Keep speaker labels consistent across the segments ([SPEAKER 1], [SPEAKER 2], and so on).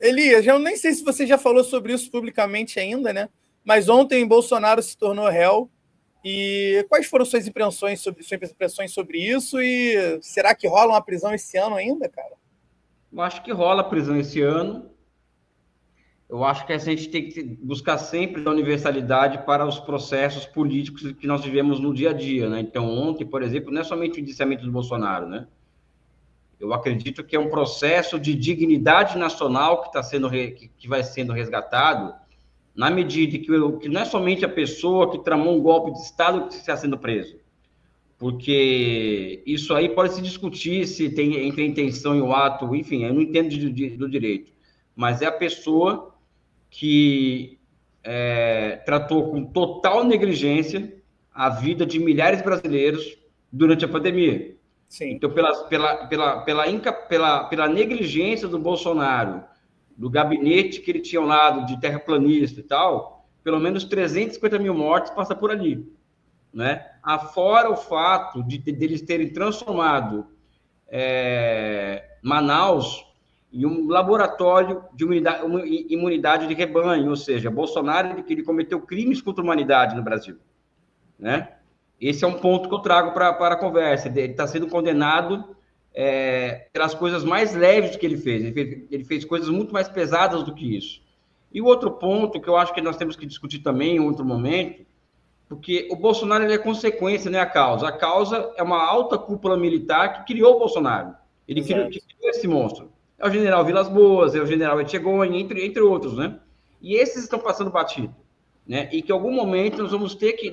[SPEAKER 1] Elias, eu nem sei se você já falou sobre isso publicamente ainda, né? Mas ontem Bolsonaro se tornou réu. E quais foram suas impressões sobre isso? E será que rola uma prisão esse ano ainda, cara?
[SPEAKER 2] Eu acho que rola prisão esse ano. Eu acho que a gente tem que buscar sempre a universalidade para os processos políticos que nós vivemos no dia a dia, né? Então, ontem, por exemplo, não é somente o indiciamento do Bolsonaro, né? Eu acredito que é um processo de dignidade nacional que está sendo que vai sendo resgatado na medida que não é somente a pessoa que tramou um golpe de Estado que está sendo preso, porque isso aí pode se discutir se tem entre a intenção e o ato, enfim, eu não entendo do direito, mas é a pessoa que tratou com total negligência a vida de milhares de brasileiros durante a pandemia.
[SPEAKER 1] Sim.
[SPEAKER 2] Então, pela negligência do Bolsonaro, do gabinete que ele tinha ao lado de terraplanista e tal, pelo menos 350 mil mortes passa por ali, né? Afora o fato de eles terem transformado Manaus em um laboratório de imunidade de rebanho, ou seja, Bolsonaro ele cometeu crimes contra a humanidade no Brasil, né? Esse é um ponto que eu trago para a conversa. Ele está sendo condenado pelas coisas mais leves que ele fez. Ele fez coisas muito mais pesadas do que isso. E o outro ponto que eu acho que nós temos que discutir também em outro momento, porque o Bolsonaro ele é consequência, não é a causa. A causa é uma alta cúpula militar que criou o Bolsonaro. Ele criou esse monstro. É o general Vilas Boas, é o general Etchegoni, entre outros, né? E esses estão passando batido, né? E que em algum momento nós vamos ter que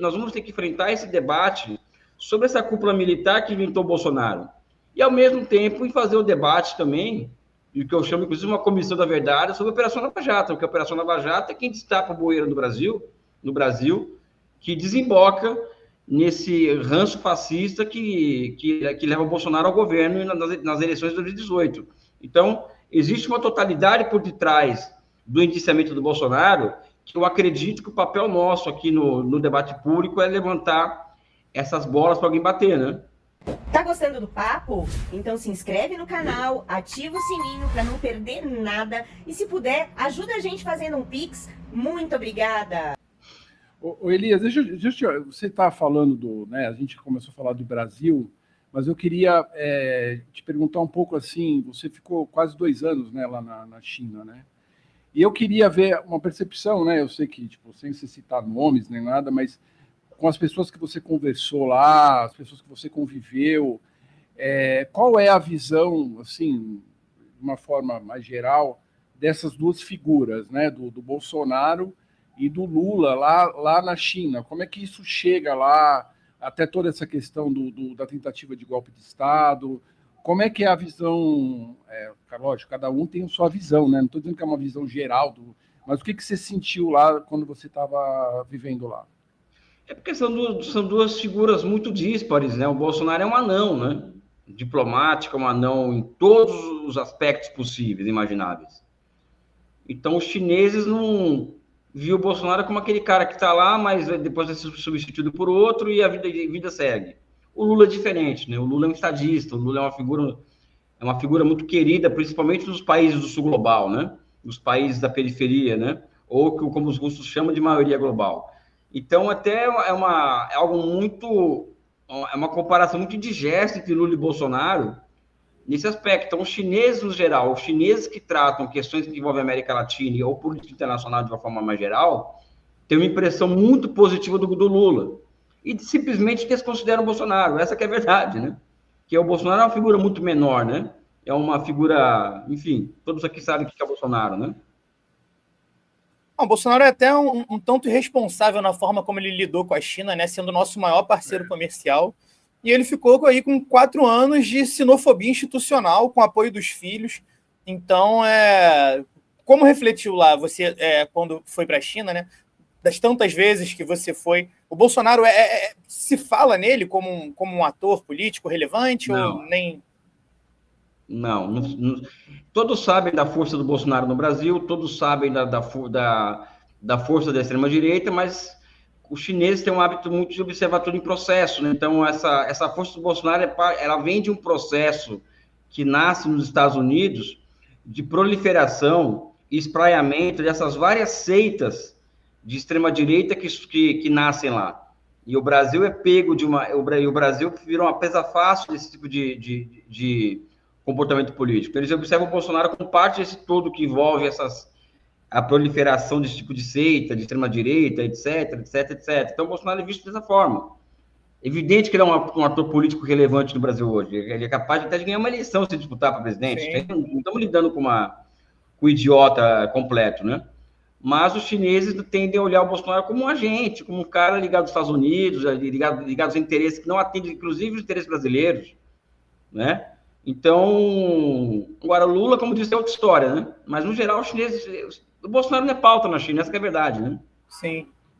[SPEAKER 2] enfrentar esse debate sobre essa cúpula militar que inventou o Bolsonaro. E, ao mesmo tempo, em fazer o debate também, e o que eu chamo, inclusive, uma comissão da verdade, sobre a Operação Lava Jato, porque a Operação Lava Jato é quem destapa o bueiro no Brasil, que desemboca nesse ranço fascista que leva o Bolsonaro ao governo nas eleições de 2018. Então, existe uma totalidade por detrás do indiciamento do Bolsonaro, que eu acredito que o papel nosso aqui no debate público é levantar essas bolas para alguém bater, né?
[SPEAKER 3] Tá gostando do papo? Então se inscreve no canal, ativa o sininho para não perder nada e, se puder, ajuda a gente fazendo um Pix. Muito obrigada!
[SPEAKER 4] Ô Elias, você está falando né, a gente começou a falar do Brasil, mas eu queria te perguntar um pouco assim, você ficou quase 2 anos, né, lá na China, né? E eu queria ver uma percepção, né? Eu sei que, tipo, sem se citar nomes nem nada, mas com as pessoas que você conversou lá, as pessoas que você conviveu, qual é a visão, assim, de uma forma mais geral, dessas duas figuras, né? Do Bolsonaro e do Lula lá na China? Como é que isso chega lá, até toda essa questão da tentativa de golpe de Estado? Como é que é a visão? Lógico, cada um tem a sua visão, né? Não estou dizendo que é uma visão geral, mas o que você sentiu lá quando você estava vivendo lá?
[SPEAKER 2] É porque são duas figuras muito díspares, né? O Bolsonaro é um anão, né? Diplomático, um anão em todos os aspectos possíveis, imagináveis. Então, os chineses não viu o Bolsonaro como aquele cara que está lá, mas depois é substituído por outro e a vida segue. O Lula é diferente, né? O Lula é um estadista, o Lula é uma figura muito querida, principalmente nos países do sul global, né? Nos países da periferia, né? Ou como os russos chamam de maioria global. Então, até é uma comparação muito indigesta entre Lula e Bolsonaro nesse aspecto. Então, os chineses, no geral, os chineses que tratam questões que envolvem a América Latina ou política internacional de uma forma mais geral, têm uma impressão muito positiva do Lula. E simplesmente desconsideram o Bolsonaro. Essa que é a verdade, né? Que o Bolsonaro é uma figura muito menor, né? É uma figura, enfim, todos aqui sabem o que é o Bolsonaro, né?
[SPEAKER 1] O Bolsonaro é até um tanto irresponsável na forma como ele lidou com a China, né, sendo o nosso maior parceiro comercial. E ele ficou aí com 4 anos de sinofobia institucional, com apoio dos filhos. Então, como refletiu lá você quando foi para a China, né, das tantas vezes que você foi, o Bolsonaro se fala nele como um ator político relevante?
[SPEAKER 2] Não.
[SPEAKER 1] Ou nem...
[SPEAKER 2] Não. Todos sabem da força do Bolsonaro no Brasil, todos sabem da força da extrema-direita, mas os chineses têm um hábito muito de observar tudo em processo, né? Então, essa força do Bolsonaro, ela vem de um processo que nasce nos Estados Unidos de proliferação espraiamento dessas várias seitas de extrema-direita que nascem lá. E o Brasil é pego o Brasil virou uma presa fácil desse tipo de comportamento político. Eles observam o Bolsonaro como parte desse todo que envolve a proliferação desse tipo de seita, de extrema-direita, etc, etc, etc. Então, o Bolsonaro é visto dessa forma. Evidente que ele é um ator político relevante no Brasil hoje. Ele é capaz até de ganhar uma eleição se disputar para presidente. Não estamos lidando com o idiota completo, né? Mas os chineses tendem a olhar o Bolsonaro como um agente, como um cara ligado aos Estados Unidos, ligado aos interesses que não atendem, inclusive, os interesses brasileiros, né? Então, agora, o Lula, como disse, é outra história, né? Mas, no geral, os chineses... O Bolsonaro não é pauta na China, essa que é a verdade, né?
[SPEAKER 1] Sim.